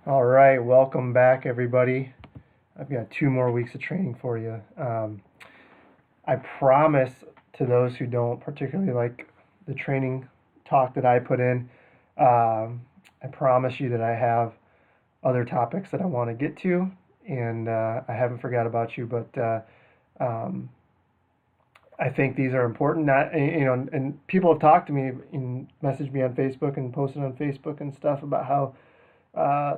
All right, welcome back, everybody. I've got 2 more weeks of training for you. I promise to those who don't particularly like the training talk that I put in, I promise you that I have other topics that I want to get to, and I haven't forgot about you, but um, I think these are important. Not and people have talked to me and messaged me on Facebook and posted on Facebook and stuff about how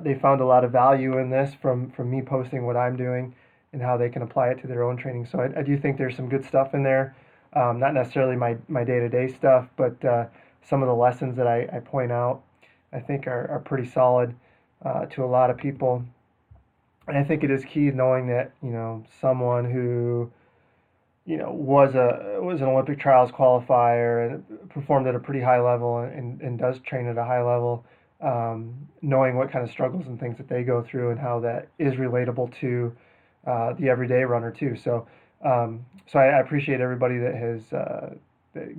they found a lot of value in this from me posting what I'm doing and how they can apply it to their own training. So I do think there's some good stuff in there. Not necessarily my day-to-day stuff, but some of the lessons that I point out I think are pretty solid to a lot of people. And I think it is key knowing that someone who was an Olympic trials qualifier and performed at a pretty high level and does train at a high level, knowing what kind of struggles and things that they go through and how that is relatable to the everyday runner too. So I appreciate everybody that has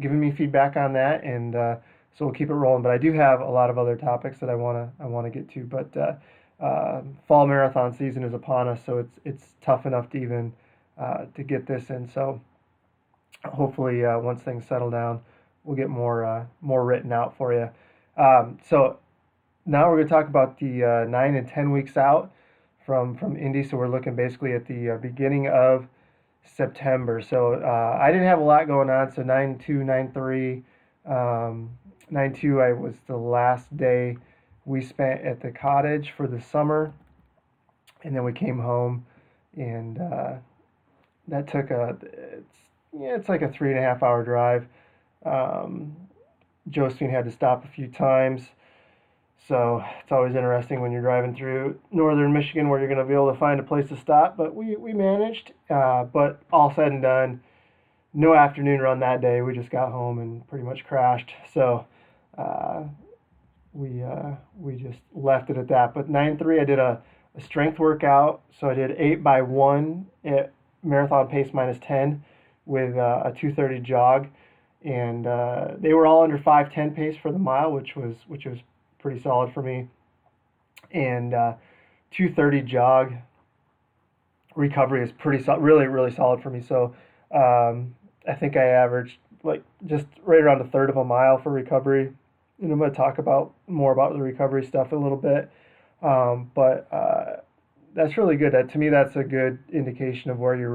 given me feedback on that, and so we'll keep it rolling. But I do have a lot of other topics that I wanna get to. But fall marathon season is upon us, so it's tough enough to even to get this in. So hopefully, once things settle down, we'll get more written out for you. So now we're going to talk about the 9 and 10 weeks out from Indy. So we're looking basically at the beginning of September. So I didn't have a lot going on. So 9-2, 9-3, 9-2. I was the last day we spent at the cottage for the summer, and then we came home, and that took it's like a 3.5 hour drive. Um, Josephine had to stop a few times. So it's always interesting when you're driving through northern Michigan where you're going to be able to find a place to stop. But we managed. But all said and done, no afternoon run that day. We just got home and pretty much crashed. So uh, we just left it at that. But 9-3, I did a strength workout. So I did 8x1 at marathon pace -10 with a 2:30 jog, and they were all under 5:10 pace for the mile, which was pretty solid for me. And 2:30 jog recovery is pretty really really solid for me. So I think I averaged like just right around a third of a mile for recovery. And I'm going to talk about more about the recovery stuff a little bit. But that's really good. To me, that's a good indication of where you're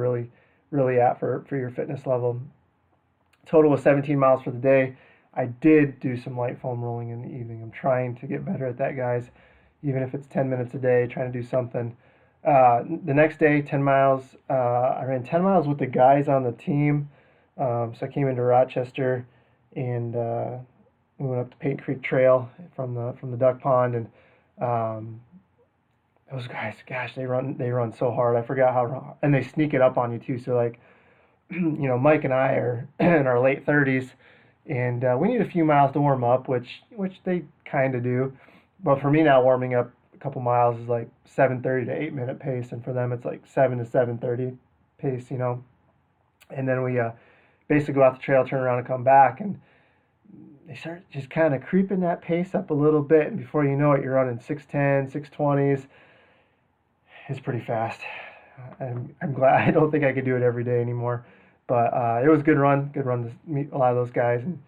really at for your fitness level. Total was 17 miles for the day. I did do some light foam rolling in the evening. I'm trying to get better at that, guys. Even if it's 10 minutes a day, trying to do something. The next day, 10 miles. I ran 10 miles with the guys on the team. So I came into Rochester, and we went up the Paint Creek Trail from the duck pond, and those guys, gosh, they run so hard. I forgot how, and they sneak it up on you too. So like, Mike and I are in our late 30s, and we need a few miles to warm up, which they kind of do. But for me now, warming up a couple miles is like 7:30 to 8 minute pace, and for them it's like 7 to 7:30 pace. And then we basically go out the trail, turn around, and come back, and they start just kind of creeping that pace up a little bit, and before you know it, you're running 6:10, 6:20s. It's pretty fast. I'm glad. I don't think I could do it every day anymore, but it was a good run to meet a lot of those guys and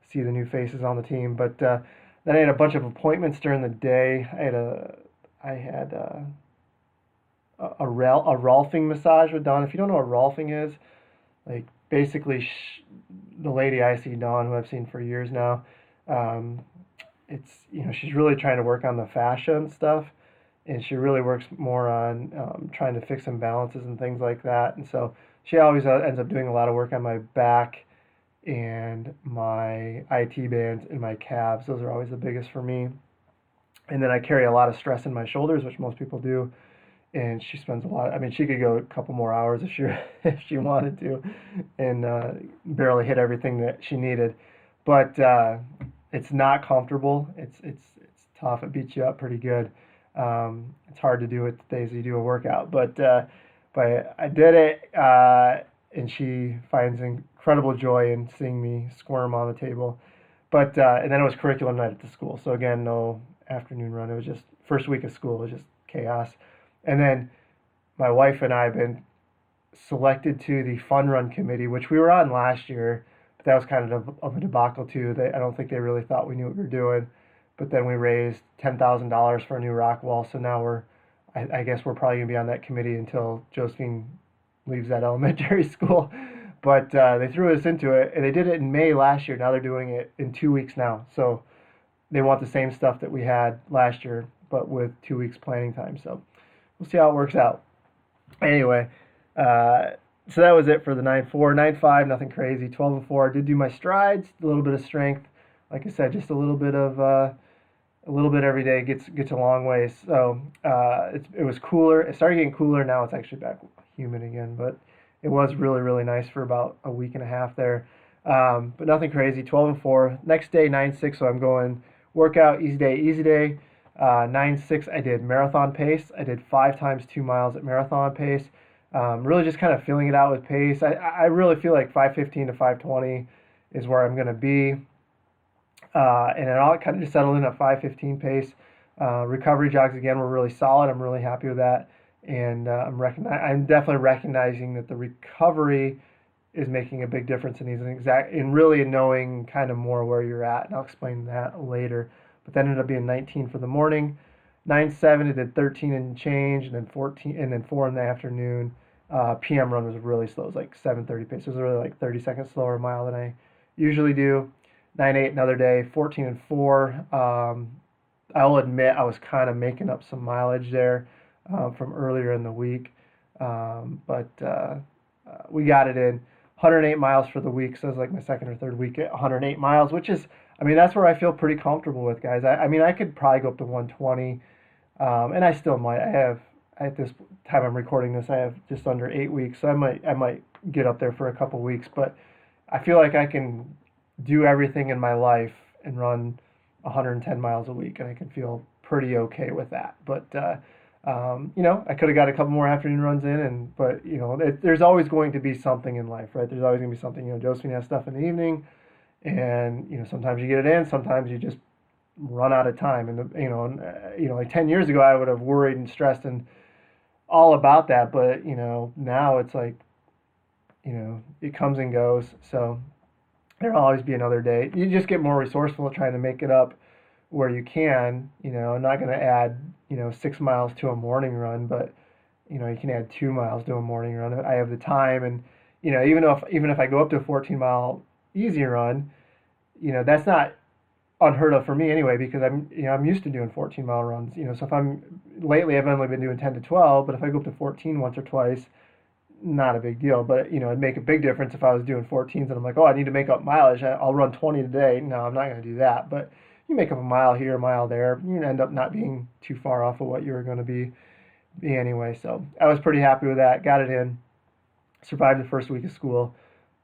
see the new faces on the team. But then I had a bunch of appointments during the day. I had a Rolfing massage with Dawn. If you don't know what Rolfing is, like basically the lady I see, Dawn, who I've seen for years now, um, it's she's really trying to work on the fascia and stuff, and she really works more on trying to fix imbalances and things like that. And so she always ends up doing a lot of work on my back and my IT bands and my calves. Those are always the biggest for me. And then I carry a lot of stress in my shoulders, which most people do. And she spends a lot. I mean, she could go a couple more hours if she if she wanted to, and barely hit everything that she needed. But it's not comfortable. It's tough. It beats you up pretty good. It's hard to do it the days you do a workout, but I did it, and she finds incredible joy in seeing me squirm on the table. But and then it was curriculum night at the school. So again, no afternoon run. It was just first week of school. It was just chaos. And then my wife and I have been selected to the fun run committee, which we were on last year, but that was kind of a debacle too. I don't think they really thought we knew what we were doing. But then we raised $10,000 for a new rock wall, so now I guess we're probably gonna be on that committee until Josephine leaves that elementary school. But they threw us into it, and they did it in May last year. Now they're doing it in 2 weeks now. So they want the same stuff that we had last year, but with 2 weeks planning time. So we'll see how it works out. Anyway, so that was it for the 9.4. 9.5, nothing crazy. 12.4, I did do my strides, a little bit of strength. Like I said, just a little bit every day gets a long way. So it was cooler. It started getting cooler. Now it's actually back humid again, but it was really, really nice for about a week and a half there. But nothing crazy. 12.4. Next day, 9.6. So I'm going workout, easy day, easy day. 9.6, I did marathon pace. I did 5 times 2 miles at marathon pace. Really just kind of filling it out with pace. I really feel like 5:15 to 5:20 is where I'm going to be. And it all kind of just settled in at 5:15 pace. Recovery jogs again were really solid. I'm really happy with that. And I'm definitely recognizing that the recovery is making a big difference in these and really knowing kind of more where you're at. And I'll explain that later. But that ended up being 19 for the morning. 9.7, it did 13 and change, and then 14, and then 4 in the afternoon. PM run was really slow. It was like 7:30 pace. It was really like 30 seconds slower a mile than I usually do. 9.8 another day. 14 and 4. I'll admit I was kind of making up some mileage there from earlier in the week, but we got it in. 108 miles for the week, so it was like my second or third week at 108 miles, which is, I mean, that's where I feel pretty comfortable with, guys. I mean, I could probably go up to 120, and I still might. I have, at this time I'm recording this, I have just under 8 weeks, so I might get up there for a couple weeks, but I feel like I can do everything in my life and run 110 miles a week, and I can feel pretty okay with that. But I could have got a couple more afternoon runs in, but there's always going to be something in life, right? There's always going to be something. Josephine has stuff in the evening, and sometimes you get it in, sometimes you just run out of time. And like 10 years ago, I would have worried and stressed and all about that, but now it's like it comes and goes. So there'll always be another day. You just get more resourceful at trying to make it up where you can. I'm not going to add 6 miles to a morning run, but you can add 2 miles to a morning run. I have the time, and even if I go up to a 14-mile easy run, that's not unheard of for me anyway, because I'm used to doing 14-mile runs. So if lately I've only been doing 10 to 12, but if I go up to 14 once or twice, not a big deal. But it'd make a big difference if I was doing 14s and I'm like, oh, I need to make up mileage. I'll run 20 today. No, I'm not going to do that. But you make up a mile here, a mile there, you end up not being too far off of what you were going to be anyway. So I was pretty happy with that. Got it in. Survived the first week of school.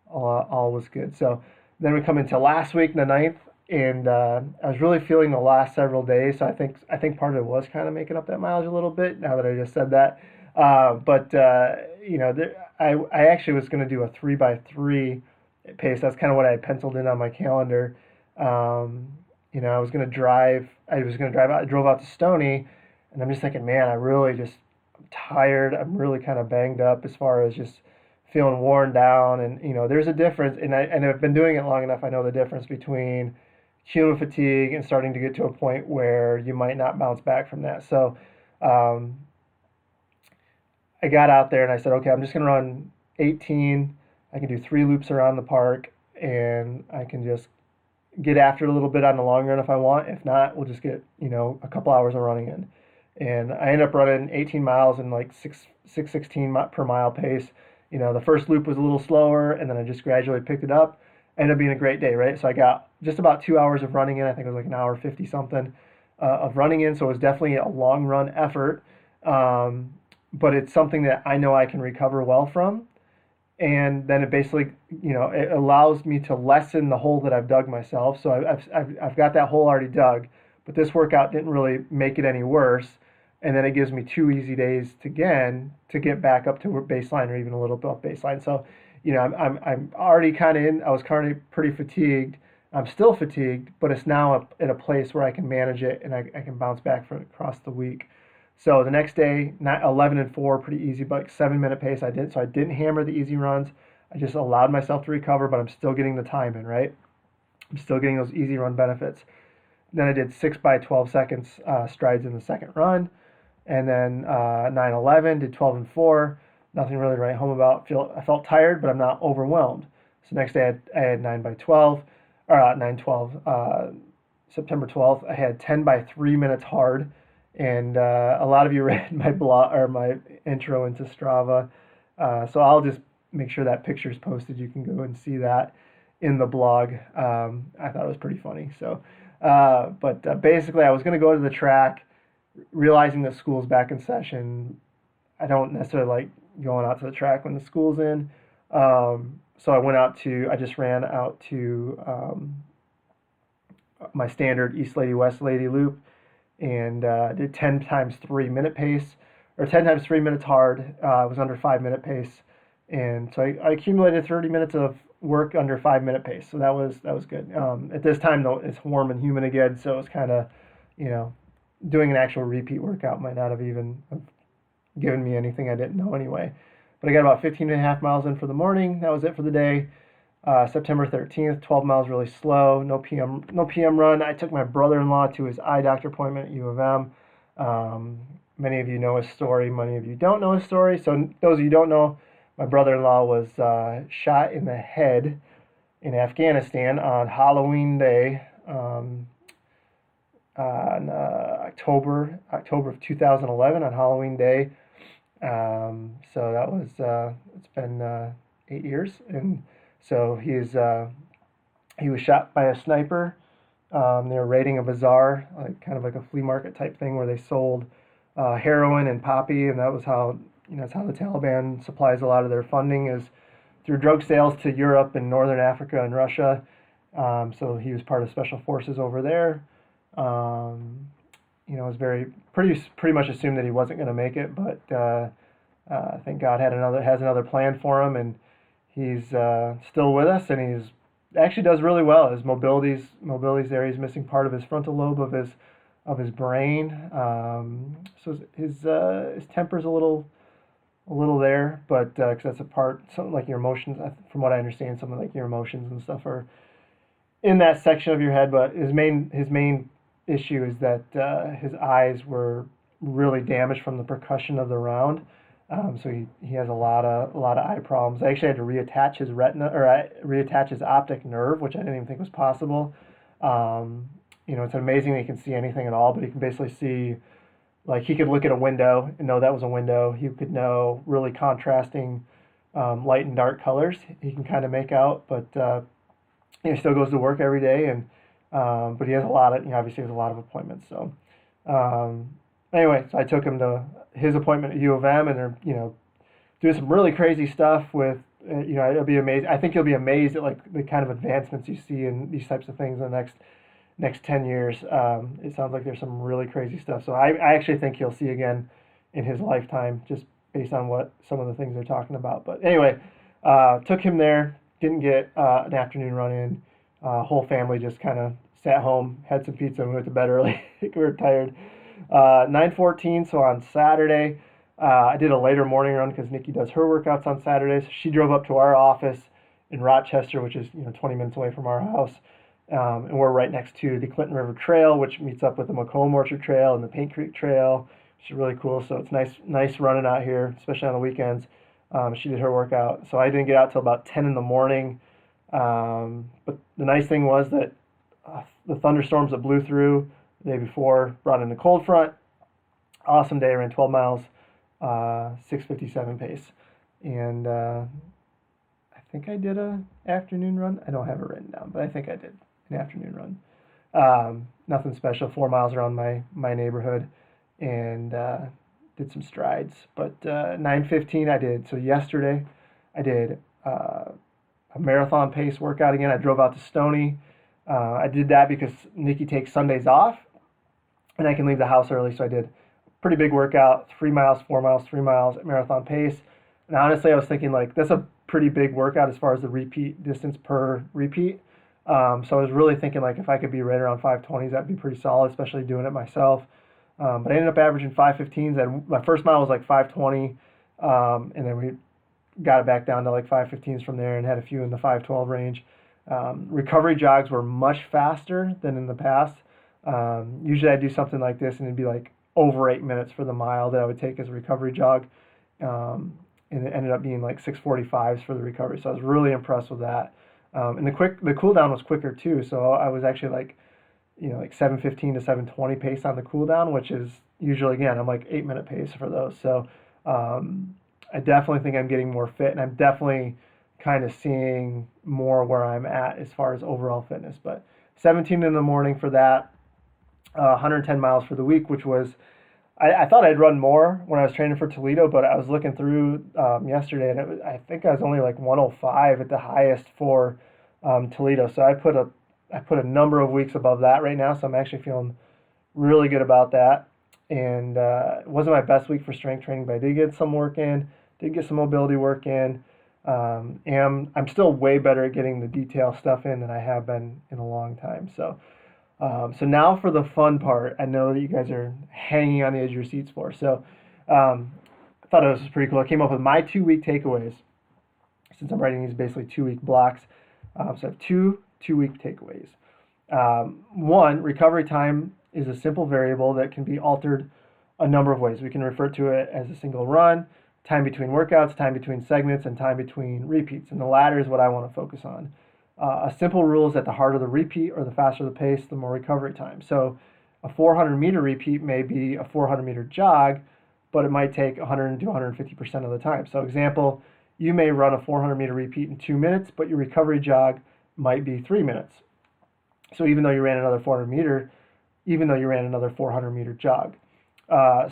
All was good. So then we come into last week, the 9th, and I was really feeling the last several days. So I think part of it was kind of making up that mileage a little bit. Now that I just said that, I actually was going to do a 3x3 pace. That's kind of what I had penciled in on my calendar. I was going to drive. I drove out to Stony, and I'm just thinking, man, I'm tired. I'm really kind of banged up as far as just feeling worn down. And there's a difference, and I've been doing it long enough. I know the difference between human fatigue and starting to get to a point where you might not bounce back from that. So I got out there and I said, okay, I'm just going to run 18. I can do 3 loops around the park, and I can just get after it a little bit on the long run if I want. If not, we'll just get, a couple hours of running in. And I ended up running 18 miles in like 6:16 per mile pace. The first loop was a little slower, and then I just gradually picked it up. Ended up being a great day, right? So I got just about 2 hours of running in. I think it was like an hour 50 something of running in. So it was definitely a long run effort. But it's something that I know I can recover well from. And then it basically, it allows me to lessen the hole that I've dug myself. So I've got that hole already dug, but this workout didn't really make it any worse. And then it gives me 2 easy days to get back up to baseline or even a little bit off baseline. So, I'm already kind of in. I was currently pretty fatigued. I'm still fatigued, but it's now at a place where I can manage it and I can bounce back for across the week. So the next day, 11 and 4, pretty easy, but like 7 minute pace. So I didn't hammer the easy runs. I just allowed myself to recover, but I'm still getting the time in, right? I'm still getting those easy run benefits. Then I did 6 by 12 seconds strides in the second run, and then 9-11, did 12 and 4. Nothing really to write home about. I felt tired, but I'm not overwhelmed. So next day I had 9 by 12, or 9-12. September 12th, I had 10 by 3 minutes hard, and a lot of you read my blog or my intro into Strava. So I'll just make sure that picture is posted. You can go and see that in the blog. I thought it was pretty funny. So, but basically, I was going to go to the track, realizing that school's back in session. I don't necessarily like going out to the track when the school's in. So I just ran out to my standard East Lady, West Lady loop and did 10 times 3 minute pace, or 10 times 3 minutes hard. It was under 5 minute pace. And so I accumulated 30 minutes of work under 5 minute pace. So that was good. At this time though, it's warm and humid again. So it's kind of, doing an actual repeat workout might not have even given me anything I didn't know anyway. But I got about 15.5 miles in for the morning. That was it for the day. September 13th, 12 miles really slow. No PM run. I took my brother-in-law to his eye doctor appointment at U of M. Many of you know his story. Many of you don't know his story. So those of you who don't know, my brother-in-law was shot in the head in Afghanistan on Halloween Day, on October of 2011, on Halloween Day. So that was it's been 8 years, and so he was shot by a sniper. They were raiding a bazaar, kind of like a flea market type thing, where they sold heroin and poppy, and that was how that's how the Taliban supplies a lot of their funding, is through drug sales to Europe and Northern Africa and Russia. So he was part of special forces over there. It was pretty much assumed that he wasn't going to make it, but I think God has another plan for him, and he's still with us, and he's actually does really well. His mobility's there. He's missing part of his frontal lobe of his brain, so his temper's a little there, but because that's a part, something like your emotions. From what I understand, something like your emotions and stuff are in that section of your head. But his main issue is that his eyes were really damaged from the percussion of the round. So he has a lot of eye problems. I actually had to reattach his retina, or reattach his optic nerve, which I didn't even think was possible. It's amazing that he can see anything at all, but he can basically see, like, he could look at a window and know that was a window. He could know really contrasting light and dark colors. He can kind of make out, but he still goes to work every day, and but he has obviously has a lot of appointments. So anyway, so I took him to his appointment at U of M, and they're doing some really crazy stuff with it'll be amazing. I think you'll be amazed at like the kind of advancements you see in these types of things in the next 10 years. It sounds like there's some really crazy stuff. So I actually think he'll see again in his lifetime, just based on what some of the things they're talking about. But anyway, took him there, didn't get an afternoon run in. Whole family just kind of sat home, had some pizza, and went to bed early. We were tired. 9:14, so on Saturday, I did a later morning run because Nikki does her workouts on Saturdays. She drove up to our office in Rochester, which is 20 minutes away from our house. And we're right next to the Clinton River Trail, which meets up with the Macomb Orchard Trail and the Paint Creek Trail, which is really cool. So it's nice running out here, especially on the weekends. She did her workout, so I didn't get out till about 10 in the morning. But the nice thing was that the thunderstorms that blew through the day before brought in the cold front. Awesome day. I ran 12 miles, 6:57 pace, and I think I did a afternoon run. I don't have it written down, but I think I did an afternoon run. Nothing special. 4 miles around my neighborhood, and did some strides. But 9:15 I did. So yesterday I did a marathon pace workout again. I drove out to Stony. I did that because Nikki takes Sundays off, and I can leave the house early. So I did a pretty big workout, 3 miles, 4 miles, 3 miles at marathon pace. And honestly, I was thinking, like, that's a pretty big workout as far as the repeat distance per repeat. So I was really thinking like if I could be right around 520s, that'd be pretty solid, especially doing it myself. But I ended up averaging 515s, and my first mile was like 520, and then we got it back down to like 515s from there and had a few in the 512 range. Recovery jogs were much faster than in the past. Usually I do something like this and it'd be like over 8 minutes for the mile that I would take as a recovery jog. And it ended up being like 6:45s for the recovery. So I was really impressed with that. And the cool down was quicker too. So I was actually like, like 7:15 to 7:20 pace on the cool down, which is usually, again, I'm like 8 minute pace for those. So I definitely think I'm getting more fit, and I'm definitely kind of seeing more where I'm at as far as overall fitness. But 17 in the morning for that, 110 miles for the week, which was, I thought I'd run more when I was training for Toledo, but I was looking through yesterday, and I think I was only like 105 at the highest for Toledo. So I put a number of weeks above that right now, so I'm actually feeling really good about that. And it wasn't my best week for strength training, but I did get some work in, did get some mobility work in, and I'm still way better at getting the detail stuff in than I have been in a long time. So now for the fun part, I know that you guys are hanging on the edge of your seats for. So I thought it was pretty cool. I came up with my 2 week takeaways, since I'm writing these basically 2 week blocks. So I have two week takeaways. One, recovery time is a simple variable that can be altered a number of ways. We can refer to it as a single run, time between workouts, time between segments, and time between repeats. And the latter is what I want to focus on. A simple rule is that the harder the repeat or the faster the pace, the more recovery time. So a 400-meter repeat may be a 400-meter jog, but it might take 100 to 150% of the time. So example, you may run a 400-meter repeat in 2 minutes, but your recovery jog might be 3 minutes. So even though you ran another 400-meter jog.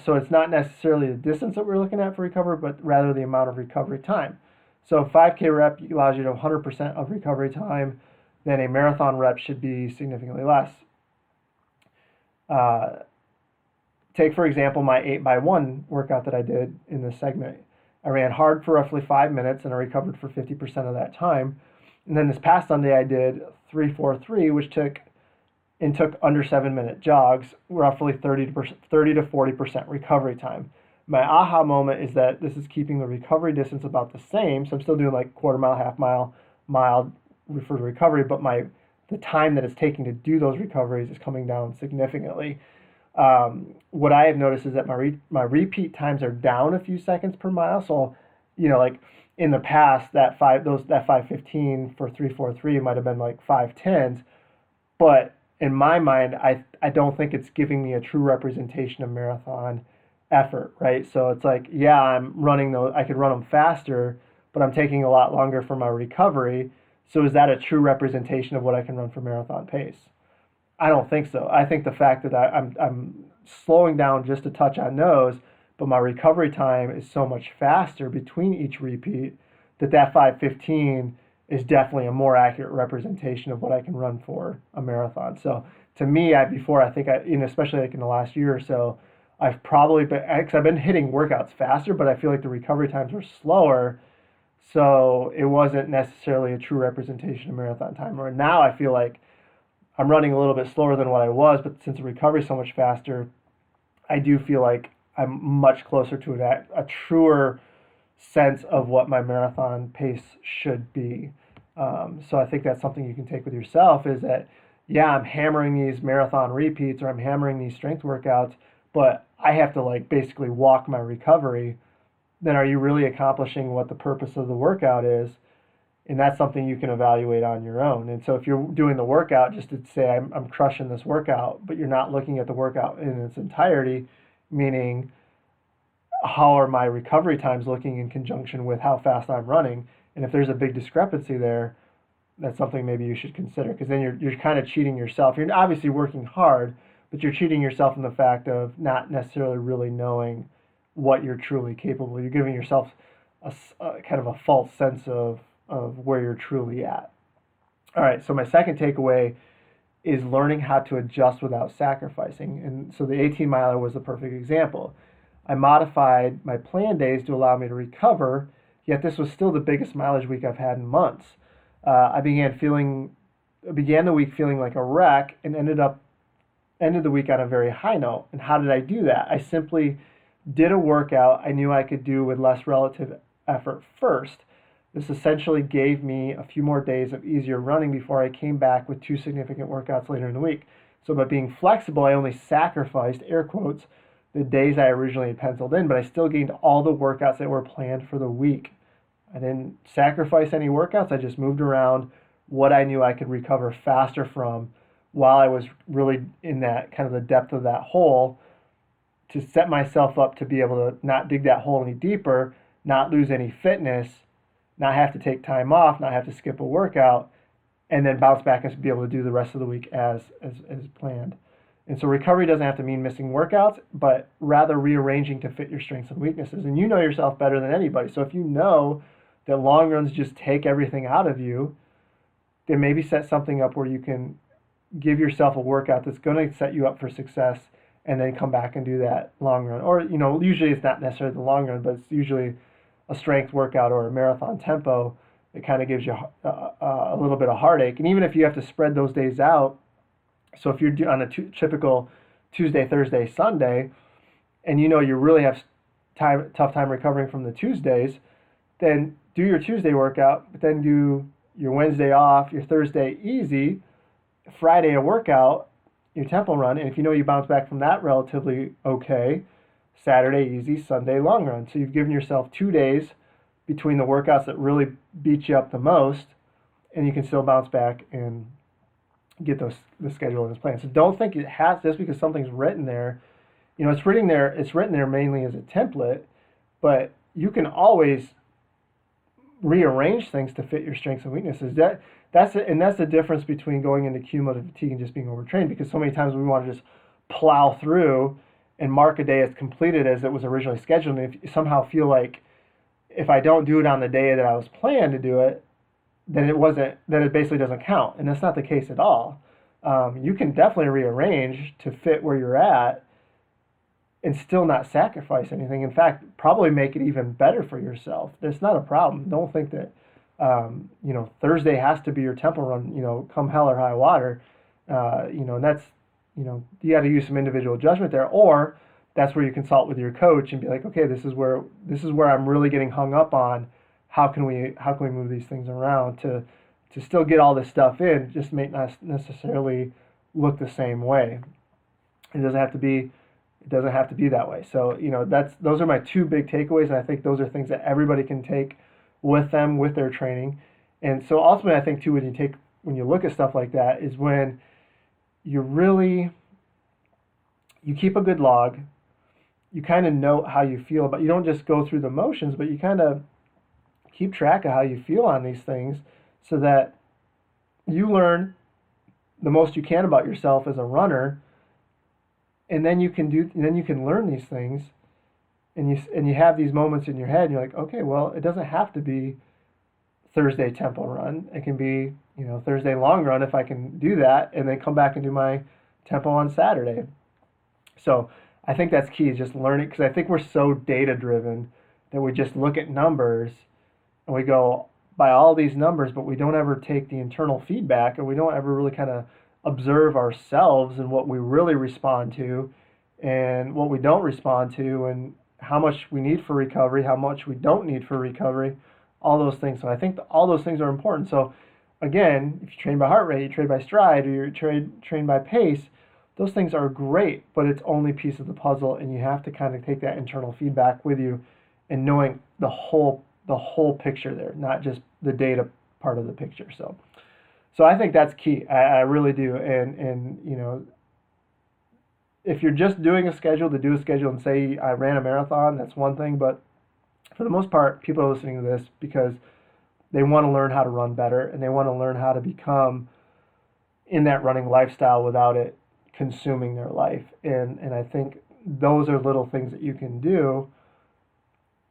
So it's not necessarily the distance that we're looking at for recovery, but rather the amount of recovery time. So 5K rep allows you to 100% of recovery time, then a marathon rep should be significantly less. Take, for example, my 8x1 workout that I did in this segment. I ran hard for roughly 5 minutes and I recovered for 50% of that time. And then this past Sunday I did 3-4-3, which took under 7 minute jogs, roughly 30 to 40% recovery time. My aha moment is that this is keeping the recovery distance about the same. So I'm still doing like quarter mile, half mile, mile for the recovery, but the time that it's taking to do those recoveries is coming down significantly. What I have noticed is that my repeat times are down a few seconds per mile. So, like in the past, that 5:15 for 3:43 might have been like 5:10s, but in my mind, I don't think it's giving me a true representation of marathon effort, right? So it's like, yeah, I'm running those, I could run them faster, but I'm taking a lot longer for my recovery. So is that a true representation of what I can run for marathon pace? I don't think so. I think the fact that I'm slowing down just a touch on those, but my recovery time is so much faster between each repeat that 5:15 is definitely a more accurate representation of what I can run for a marathon. So to me, especially like in the last year or so, I've been hitting workouts faster, but I feel like the recovery times were slower. So it wasn't necessarily a true representation of marathon time. Or now I feel like I'm running a little bit slower than what I was, but since the recovery is so much faster, I do feel like I'm much closer to a truer sense of what my marathon pace should be. So I think that's something you can take with yourself is that, yeah, I'm hammering these marathon repeats or I'm hammering these strength workouts, but I have to like basically walk my recovery. Then are you really accomplishing what the purpose of the workout is? And that's something you can evaluate on your own. And so if you're doing the workout just to say I'm crushing this workout, but you're not looking at the workout in its entirety, meaning how are my recovery times looking in conjunction with how fast I'm running? And if there's a big discrepancy there, that's something maybe you should consider, because then you're kind of cheating yourself. You're obviously working hard, but you're cheating yourself in the fact of not necessarily really knowing what you're truly capable of. You're giving yourself a kind of a false sense of where you're truly at. All right, so my second takeaway is learning how to adjust without sacrificing. And so the 18 miler was the perfect example. I modified my plan days to allow me to recover, yet this was still the biggest mileage week I've had in months. I began feeling began the week feeling like a wreck and ended the week on a very high note. And how did I do that? I simply did a workout I knew I could do with less relative effort first. This essentially gave me a few more days of easier running before I came back with 2 significant workouts later in the week. So by being flexible, I only sacrificed, air quotes, the days I originally had penciled in, but I still gained all the workouts that were planned for the week. I didn't sacrifice any workouts. I just moved around what I knew I could recover faster from while I was really in that kind of the depth of that hole, to set myself up to be able to not dig that hole any deeper, not lose any fitness, not have to take time off, not have to skip a workout, and then bounce back and be able to do the rest of the week as planned. And so recovery doesn't have to mean missing workouts, but rather rearranging to fit your strengths and weaknesses. And you know yourself better than anybody. So if you know that long runs just take everything out of you, then maybe set something up where you can give yourself a workout that's going to set you up for success, and then come back and do that long run. Or, usually it's not necessarily the long run, but it's usually a strength workout or a marathon tempo. It kind of gives you a little bit of heartache. And even if you have to spread those days out, so if you're on a typical Tuesday, Thursday, Sunday, and you really have tough time recovering from the Tuesdays, then do your Tuesday workout, but then do your Wednesday off, your Thursday easy, Friday a workout, your tempo run, and if you bounce back from that relatively okay, Saturday easy, Sunday long run. So you've given yourself 2 days between the workouts that really beat you up the most, and you can still bounce back and get the schedule in its plan. So don't think it has, just because something's written there, it's written there mainly as a template, but you can always rearrange things to fit your strengths and weaknesses. That's the difference between going into cumulative fatigue and just being overtrained, because so many times we want to just plow through and mark a day as completed as it was originally scheduled, and if you somehow feel like if I don't do it on the day that I was planned to do it, then it basically doesn't count. And that's not the case at all. You can definitely rearrange to fit where you're at and still not sacrifice anything. In fact, probably make it even better for yourself. That's not a problem. Don't think that Thursday has to be your tempo run, come hell or high water. And that's, you got to use some individual judgment there, or that's where you consult with your coach and be like, okay, this is where I'm really getting hung up on. How can we move these things around to still get all this stuff in, just may not necessarily look the same way. It doesn't have to be that way. So, those are my 2 big takeaways, and I think those are things that everybody can take with them, with their training. And so ultimately, I think too, when you look at stuff like that, is when you keep a good log, you kind of know how you feel, but you don't just go through the motions, but you kind of keep track of how you feel on these things, so that you learn the most you can about yourself as a runner, and then you can learn these things, and you have these moments in your head, and you're like, okay, well, it doesn't have to be Thursday tempo run. It can be, Thursday long run if I can do that, and then come back and do my tempo on Saturday. So I think that's key, is just learning, because I think we're so data driven that we just look at numbers and we go by all these numbers, but we don't ever take the internal feedback, and we don't ever really kind of observe ourselves and what we really respond to and what we don't respond to, and how much we need for recovery, how much we don't need for recovery, all those things. So I think all those things are important. So again, if you train by heart rate, you train by stride, or you train by pace, those things are great, but it's only a piece of the puzzle, and you have to kind of take that internal feedback with you, and knowing the whole picture there, not just the data part of the picture. So I think that's key. I really do. And if you're just doing a schedule to do a schedule and say I ran a marathon, that's one thing. But for the most part, people are listening to this because they want to learn how to run better, and they want to learn how to become in that running lifestyle without it consuming their life. And I think those are little things that you can do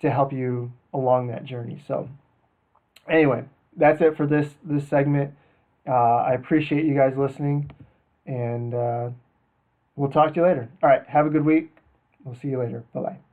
to help you along that journey. So anyway, that's it for this segment. I appreciate you guys listening, and we'll talk to you later. All right, have a good week. We'll see you later. Bye-bye.